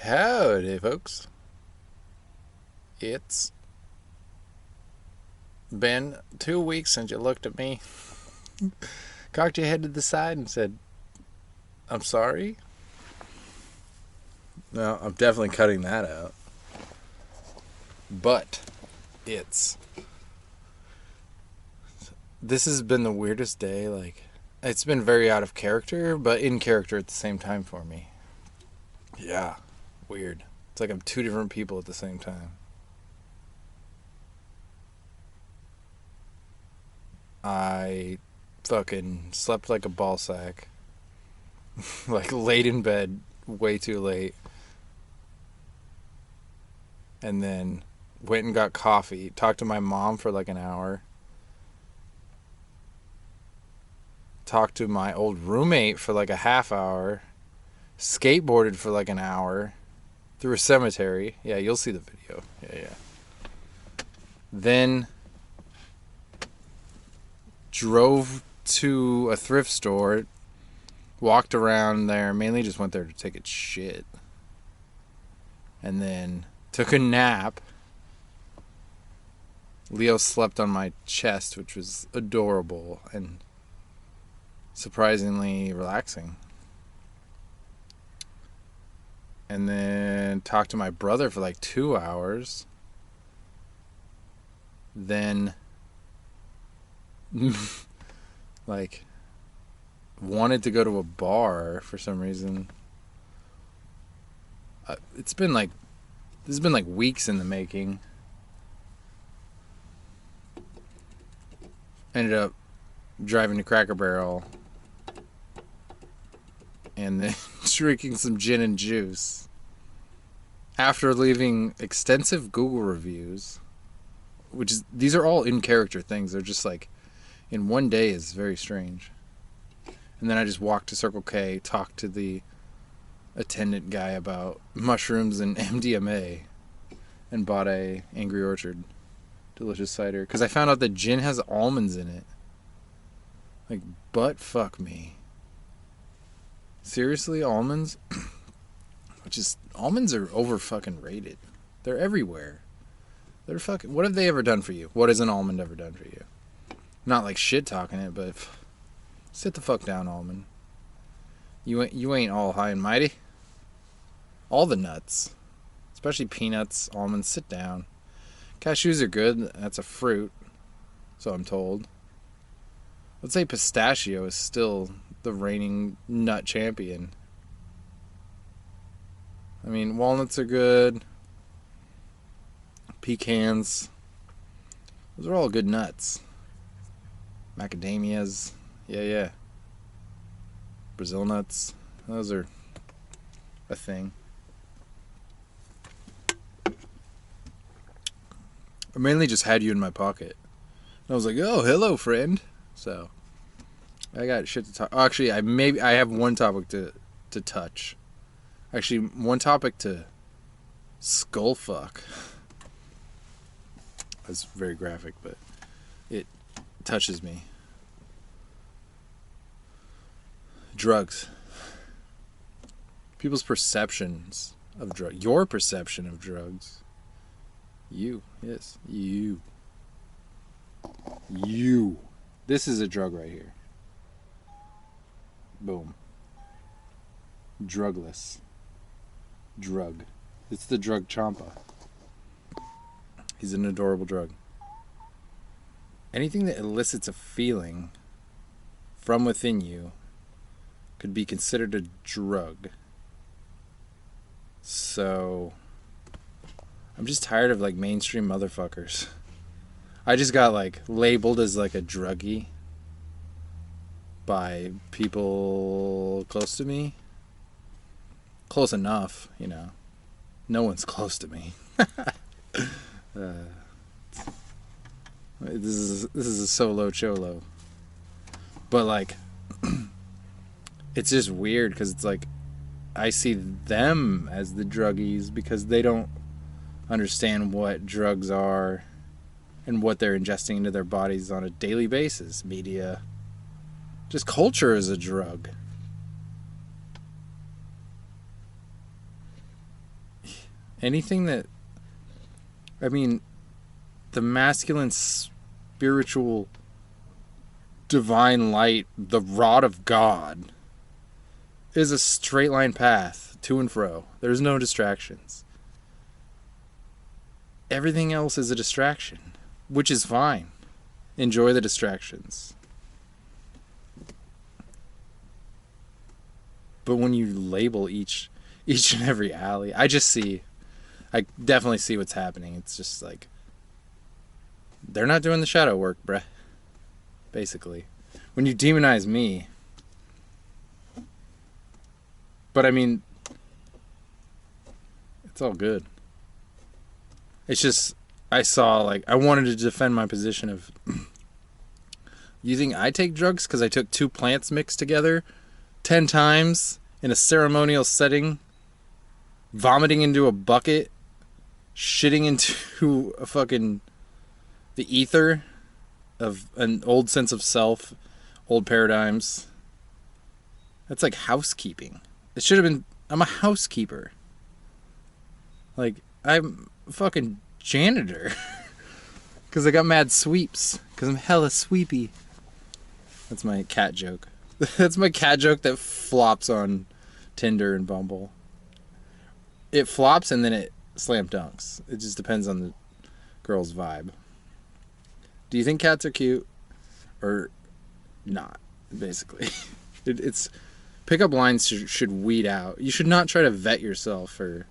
Howdy, folks. It's been 2 weeks since you looked at me, cocked your head to the side, and said, I'm sorry. No, I'm definitely cutting that out. But this has been the weirdest day. Like, it's been very out of character, but in character at the same time for me. Yeah, weird. It's like I'm two different people at the same time. I fucking slept like a ball sack. Like, laid in bed way too late. And then went and got coffee. Talked to my mom for like an hour. Talked to my old roommate for like a half hour. Skateboarded for like an hour. Through a cemetery. Yeah, you'll see the video. Yeah. Then drove to a thrift store. Walked around there. Mainly just went there to take a shit. And then took a nap. Leo slept on my chest, which was adorable and surprisingly relaxing. And then talked to my brother for like 2 hours. Then like wanted to go to a bar for some reason. This has been like weeks in the making. Ended up driving to Cracker Barrel and then drinking some gin and juice after leaving extensive Google reviews, these are all in character things. They're just like in one day is very strange. And then I just walked to Circle K, talked to the attendant guy about mushrooms and MDMA, and bought a Angry Orchard delicious cider because I found out that gin has almonds in it. Like, butt fuck me. Seriously, almonds? Almonds are over fucking rated. They're everywhere. They're fucking. What have they ever done for you? What has an almond ever done for you? Not like shit talking it, but sit the fuck down, almond. You ain't all high and mighty. All the nuts, especially peanuts, almonds, sit down. Cashews are good. That's a fruit, so I'm told. Let's say pistachio is still the reigning nut champion. I mean, walnuts are good. Pecans. Those are all good nuts. Macadamias. Yeah. Brazil nuts. Those are a thing. I mainly just had you in my pocket. And I was like, oh, hello, friend. So, I got shit to talk. Actually, I have one topic to touch. Actually, one topic to skull fuck. That's very graphic, but it touches me. Drugs. People's perceptions of drugs. Your perception of drugs. You. Yes. You. This is a drug right here. Boom. Drugless. Drug. It's the drug Champa. He's an adorable drug. Anything that elicits a feeling from within you could be considered a drug. So, I'm just tired of like mainstream motherfuckers. I just got like labeled as like a druggie by people close to me. Close enough, you know. No one's close to me. This is a solo cholo. But like, it's just weird because it's like I see them as the druggies because they don't understand what drugs are and what they're ingesting into their bodies on a daily basis. Media, just culture is a drug. anything that, I mean, the masculine spiritual divine light, the rod of God, is a straight line path to and fro. There's no distractions. Everything else is a distraction, which is fine. Enjoy the distractions. But when you label each and every alley, I definitely see what's happening. It's just like, they're not doing the shadow work, bruh. Basically. When you demonize me. But I mean, it's all good. It's just, I wanted to defend my position of, you think I take drugs because I took 2 plants mixed together 10 times in a ceremonial setting, vomiting into a bucket, shitting into the ether of an old sense of self, old paradigms. That's like housekeeping. It should have been, I'm a housekeeper. Like, I'm a fucking janitor. Because I got mad sweeps. Because I'm hella sweepy. That's my cat joke. That's my cat joke that flops on Tinder and Bumble. It flops and then it slam dunks. It just depends on the girl's vibe. Do you think cats are cute? Or not, basically. It's pickup lines should weed out. You should not try to vet yourself or...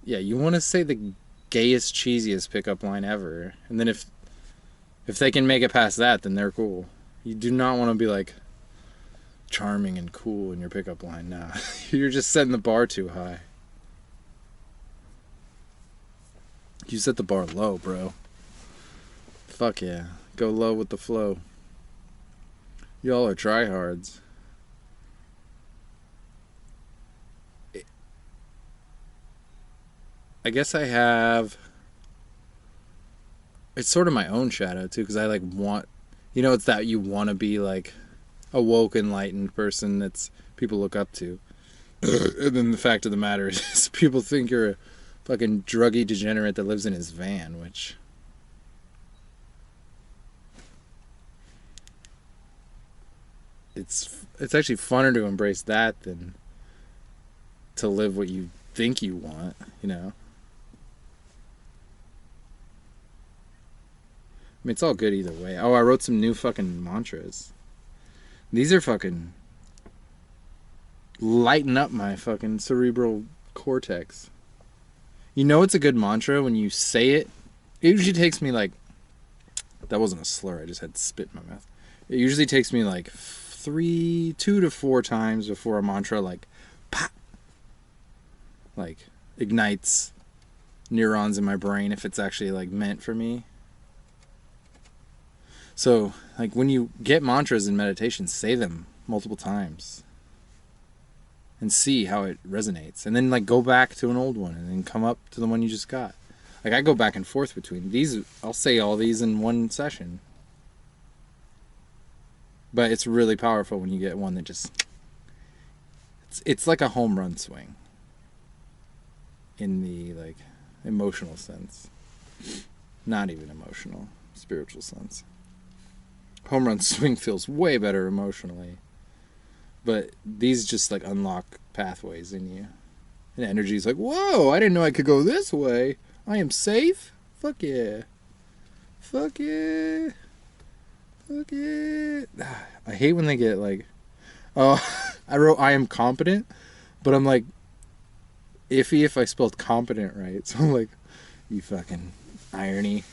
Yeah, you want to say the gayest, cheesiest pickup line ever. And then if they can make it past that, then they're cool. You do not want to be like charming and cool in your pickup line. Nah, you're just setting the bar too high. You set the bar low, bro. Fuck yeah. Go low with the flow. Y'all are tryhards. I guess I have... It's sort of my own shadow, too, because I, like, want... You know, it's that you want to be, like, a woke, enlightened person that's people look up to. And then the fact of the matter is people think you're a fucking druggie degenerate that lives in his van, which... It's actually funner to embrace that than to live what you think you want, you know? I mean, it's all good either way. Oh, I wrote some new fucking mantras. These are fucking lighten up my fucking cerebral cortex. You know it's a good mantra when you say it. It usually takes me like... That wasn't a slur, I just had spit in my mouth. It usually takes me like 2 to 4 times before a mantra like... Pop! Like, ignites neurons in my brain if it's actually like meant for me. So, like, when you get mantras in meditation, say them multiple times. And see how it resonates. And then, like, go back to an old one. And then come up to the one you just got. Like, I go back and forth between these. I'll say all these in one session. But it's really powerful when you get one that just... It's like a home run swing. In the, like, emotional sense. Not even emotional. Spiritual sense. Home run swing feels way better emotionally. But these just like unlock pathways in you. And energy's like, whoa, I didn't know I could go this way. I am safe? Fuck yeah. Fuck yeah. Fuck yeah. I hate when they get like, oh, I wrote I am competent, but I'm like iffy if I spelled competent right. So I'm like, you fucking irony.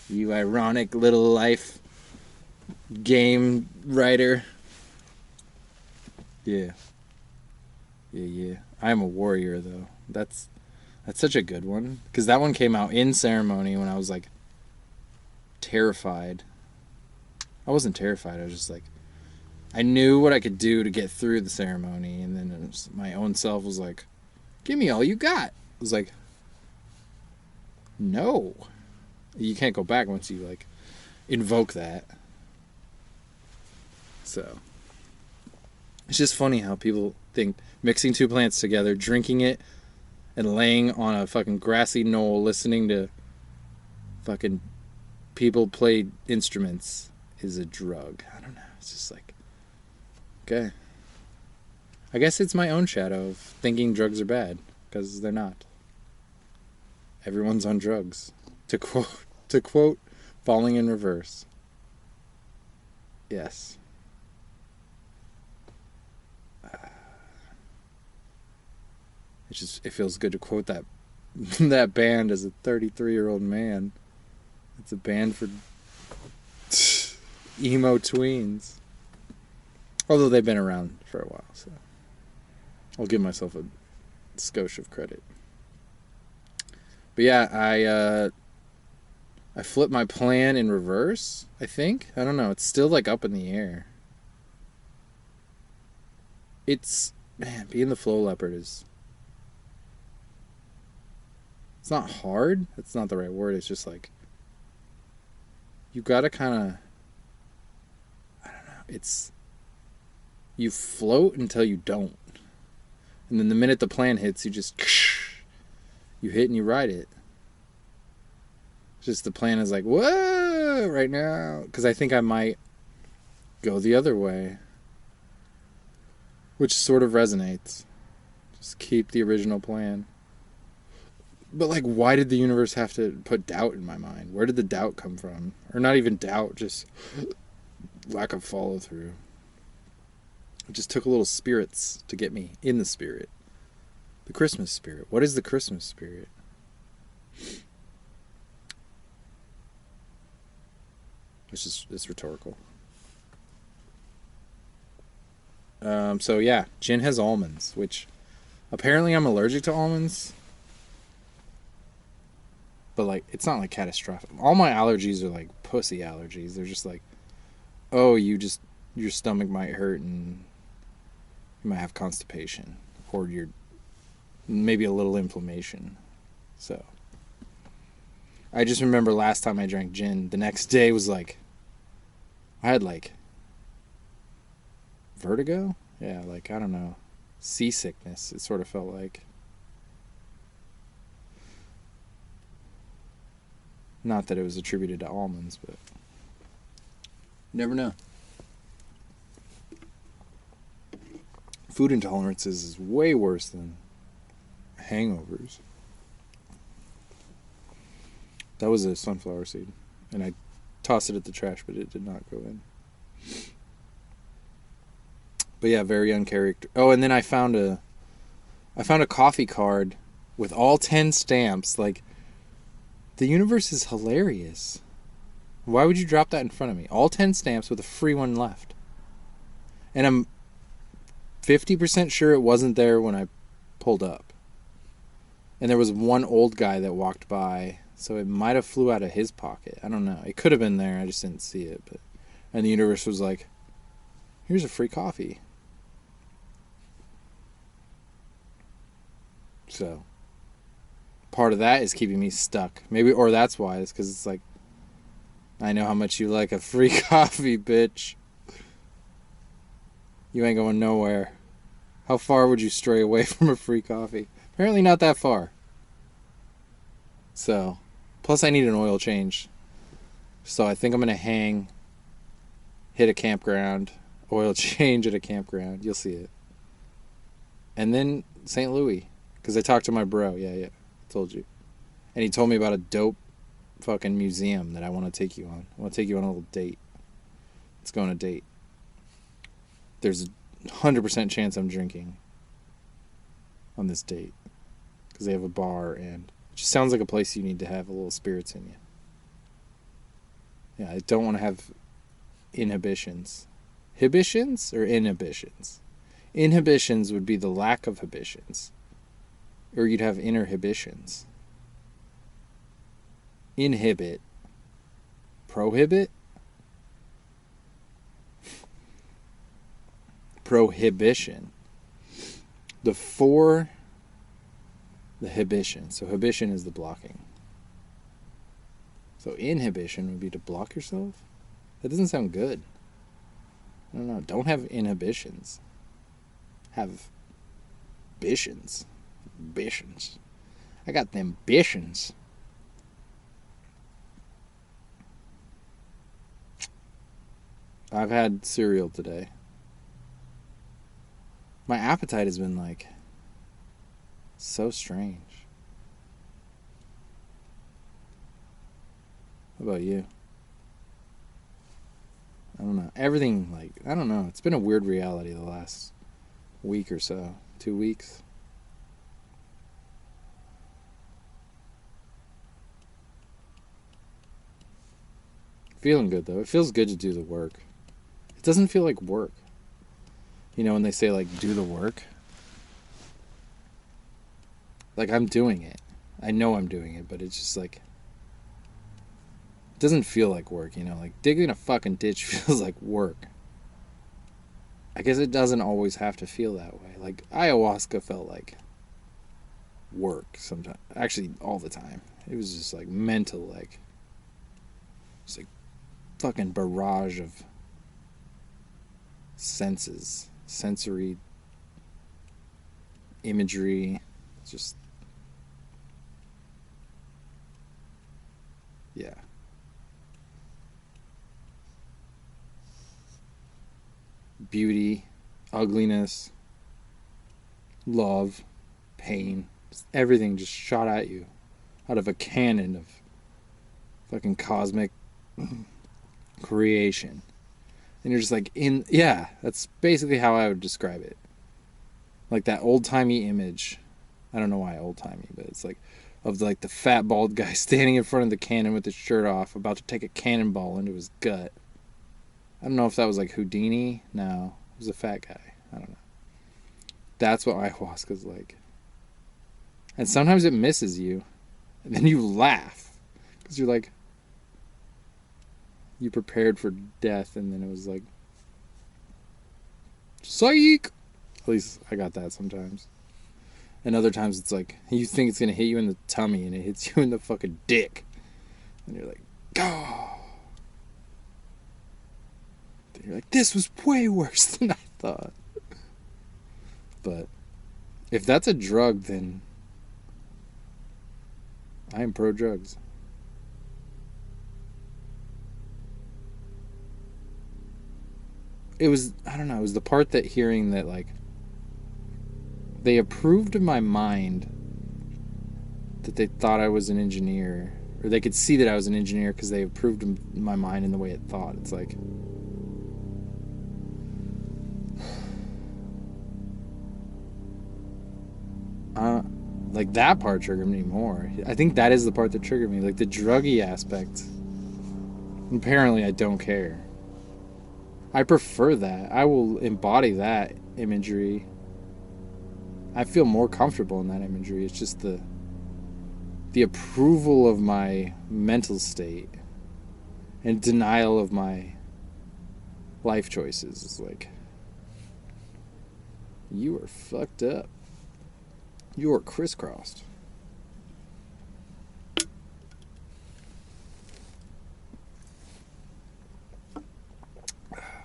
You ironic little life game writer. Yeah. I'm a warrior though. That's such a good one, because that one came out in ceremony when I was like terrified. I wasn't terrified. I was just like, I knew what I could do to get through the ceremony, and then my own self was like, give me all you got. I was like, no. You can't go back once you like invoke that. So it's just funny how people think mixing 2 plants together, drinking it, and laying on a fucking grassy knoll listening to fucking people play instruments is a drug. I don't know. It's just like, okay. I guess it's my own shadow of thinking drugs are bad, because they're not. Everyone's on drugs. To quote Falling in Reverse. Yes. It feels good to quote that that band as a 33-year-old man. It's a band for emo tweens. Although they've been around for a while, so I'll give myself a skosh of credit. But yeah, I flipped my plan in reverse, I think. I don't know. It's still like up in the air. Man, being the flow leopard is... It's not hard. That's not the right word. It's just like... You gotta kind of... I don't know. It's... You float until you don't. And then the minute the plan hits, you just... You hit and you ride it. Just the plan is like, whoa, right now. Because I think I might go the other way. Which sort of resonates. Just keep the original plan. But like, why did the universe have to put doubt in my mind? Where did the doubt come from? Or not even doubt, just lack of follow through. It just took a little spirits to get me in the spirit. The Christmas spirit. What is the Christmas spirit? It's rhetorical. So yeah, gin has almonds, which apparently I'm allergic to almonds. But like, it's not like catastrophic. All my allergies are like pussy allergies. They're just like, oh, your stomach might hurt and you might have constipation, or you're maybe a little inflammation. So I just remember last time I drank gin, the next day was like, I had like vertigo? Yeah, like, I don't know, seasickness, it sort of felt like. Not that it was attributed to almonds, but never know. Food intolerances is way worse than hangovers. That was a sunflower seed, and I tossed it at the trash, but it did not go in. But yeah, very uncharacter. Oh, and then I found a coffee card with all 10 stamps. Like, the universe is hilarious. Why would you drop that in front of me? All 10 stamps with a free one left. And I'm 50% sure it wasn't there when I pulled up. And there was one old guy that walked by, so it might have flew out of his pocket. I don't know. It could have been there. I just didn't see it. And the universe was like, here's a free coffee. So part of that is keeping me stuck. Maybe, or that's why. It's because it's like, I know how much you like a free coffee, bitch. You ain't going nowhere. How far would you stray away from a free coffee? Apparently not that far. So, plus I need an oil change. So I think I'm going to hit a campground, oil change at a campground. You'll see it. And then St. Louis. Because I talked to my bro. Yeah, I told you. And he told me about a dope fucking museum that I want to take you on. I want to take you on a little date. Let's go on a date. There's a 100% chance I'm drinking on this date. Because they have a bar and it just sounds like a place you need to have a little spirits in you. Yeah, I don't want to have inhibitions. Hibitions or inhibitions? Inhibitions would be the lack of hibitions. Or you'd have inhibitions. Inhibit. Prohibit? Prohibition. The hibition. So hibition is the blocking. So inhibition would be to block yourself? That doesn't sound good. I don't know. Don't have inhibitions. Have bitions. Bitions. I got the ambitions. I've had cereal today. My appetite has been like so strange. How about you? I don't know. Everything, like, I don't know. It's been a weird reality the last week or so. 2 weeks. Feeling good, though. It feels good to do the work. It doesn't feel like work. You know, when they say, like, do the work? Like, I'm doing it. I know I'm doing it, but it's just like... It doesn't feel like work, you know? Like, digging a fucking ditch feels like work. I guess it doesn't always have to feel that way. Like, ayahuasca felt like work sometimes. Actually, all the time. It was just, like, mental, like... It's like fucking barrage of senses. Sensory imagery. Just... Yeah. Beauty, ugliness, love, pain, everything just shot at you out of a cannon of fucking cosmic creation. And you're just like yeah, that's basically how I would describe it. Like that old-timey image. I don't know why old-timey, but it's like of like the fat bald guy standing in front of the cannon with his shirt off, about to take a cannonball into his gut. I don't know if that was like Houdini. No, it was a fat guy. I don't know. That's what ayahuasca's like. And sometimes it misses you. And then you laugh. Because you're like... You prepared for death, and then it was like... Psych! At least I got that sometimes. And other times it's like... You think it's going to hit you in the tummy, and it hits you in the fucking dick. And you're like... Oh! You're like, this was way worse than I thought. But if that's a drug, then I am pro drugs. It was, I don't know, it was the part that hearing that, like, they approved of my mind, that they thought I was an engineer, or they could see that I was an engineer because they approved of my mind in the way it thought. It's like... like that part triggered me more. I think that is the part that triggered me, like the druggie aspect. Apparently I don't care. I prefer that. I will embody that imagery. I feel more comfortable in that imagery. It's just the approval of my mental state and denial of my life choices is like, you are fucked up. You are crisscrossed.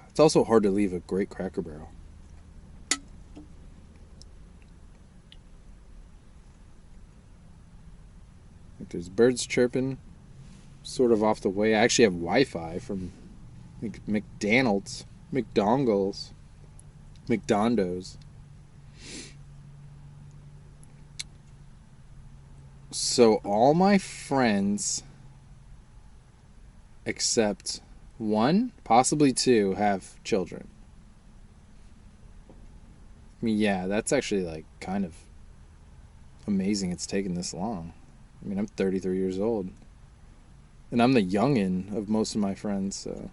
It's also hard to leave a great Cracker Barrel. Like there's birds chirping, sort of off the way. I actually have Wi-Fi from McDonald's. So all my friends, except one, possibly two, have children. I mean, yeah, that's actually like kind of amazing it's taken this long. I mean, I'm 33 years old. And I'm the youngin' of most of my friends, so...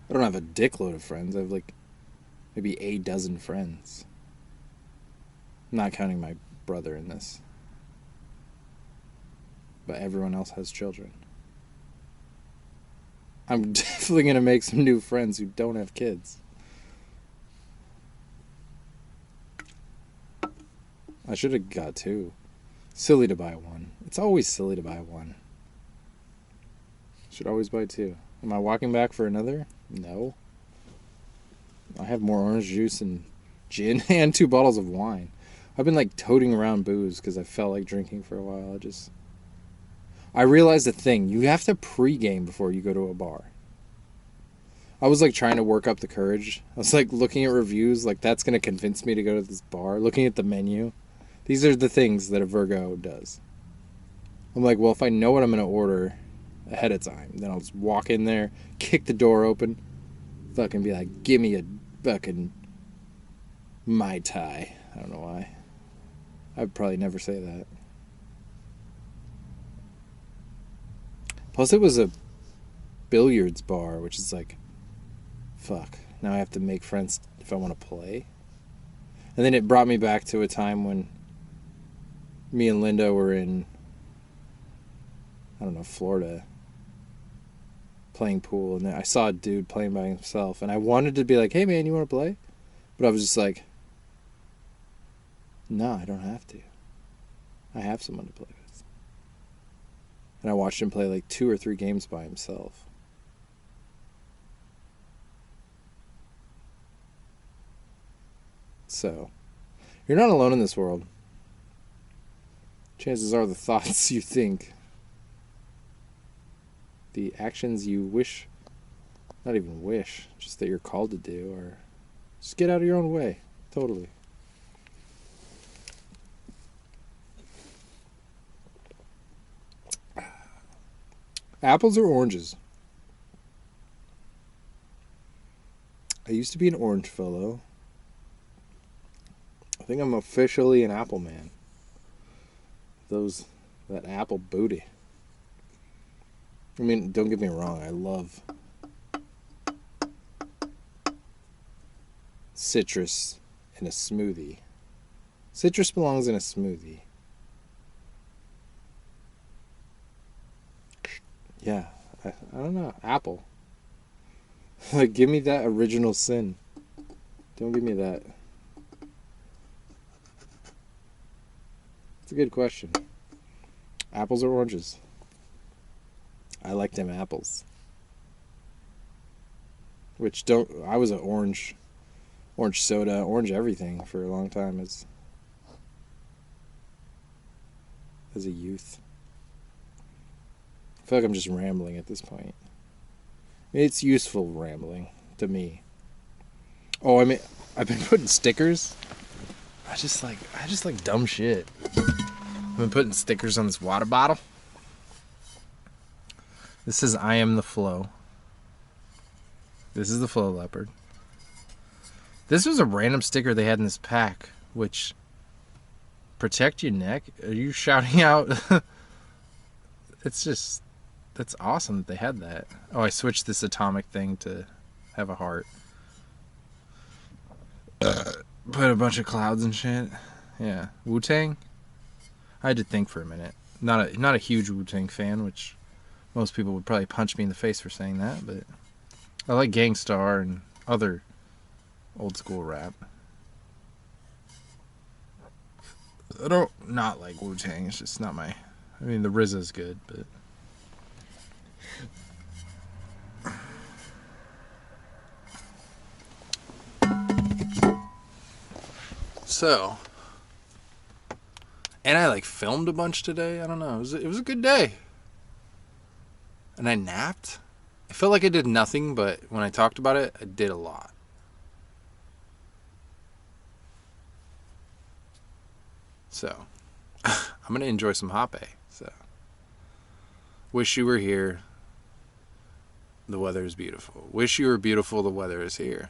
I don't have a dickload of friends. I have like maybe a dozen friends. I'm not counting my brother in this. But everyone else has children. I'm definitely going to make some new friends who don't have kids. I should have got two. Silly to buy one. It's always silly to buy one. Should always buy two. Am I walking back for another? No. I have more orange juice and gin and 2 bottles of wine. I've been like toting around booze because I felt like drinking for a while. I realized the thing, you have to pregame before you go to a bar. I was like trying to work up the courage. I was like looking at reviews, like that's gonna convince me to go to this bar. Looking at the menu, these are the things that a Virgo does. I'm like, well, if I know what I'm gonna order ahead of time, then I'll just walk in there, kick the door open, fucking be like, give me a fucking Mai Tai. I don't know why. I'd probably never say that. Plus, it was a billiards bar, which is like, fuck. Now I have to make friends if I want to play. And then it brought me back to a time when me and Linda were in, I don't know, Florida, playing pool. And I saw a dude playing by himself. And I wanted to be like, hey man, you want to play? But I was just like, no, I don't have to. I have someone to play with. And I watched him play like 2 or 3 games by himself. So, you're not alone in this world. Chances are the thoughts you think, the actions you wish, not even wish, just that you're called to do, or just get out of your own way. Totally. Apples or oranges? I used to be an orange fellow. I think I'm officially an apple man. That apple booty. I mean, don't get me wrong, I love citrus in a smoothie. Citrus belongs in a smoothie. Yeah, I don't know. Apple. Like, give me that original sin. Don't give me that. It's a good question. Apples or oranges? I like them apples. I was an orange soda, orange everything for a long time as a youth. I feel like I'm just rambling at this point. It's useful rambling to me. Oh, I mean, I've been putting stickers. I just like dumb shit. I've been putting stickers on this water bottle. This says I am the flow. This is the flow leopard. This was a random sticker they had in this pack, which protect your neck. Are you shouting out? That's awesome that they had that. Oh, I switched this atomic thing to have a heart. Put a bunch of clouds and shit. Yeah, Wu-Tang. I had to think for a minute. Not a huge Wu-Tang fan, which most people would probably punch me in the face for saying that, but I like Gang Starr and other old school rap. I don't not like Wu-Tang. It's just not my. I mean, the RZA's good, but. So, and I like filmed a bunch today. I don't know. It was a good day. And I napped. I felt like I did nothing, but when I talked about it, I did a lot. So, I'm going to enjoy some Hape. So, wish you were here. The weather is beautiful. Wish you were beautiful. The weather is here.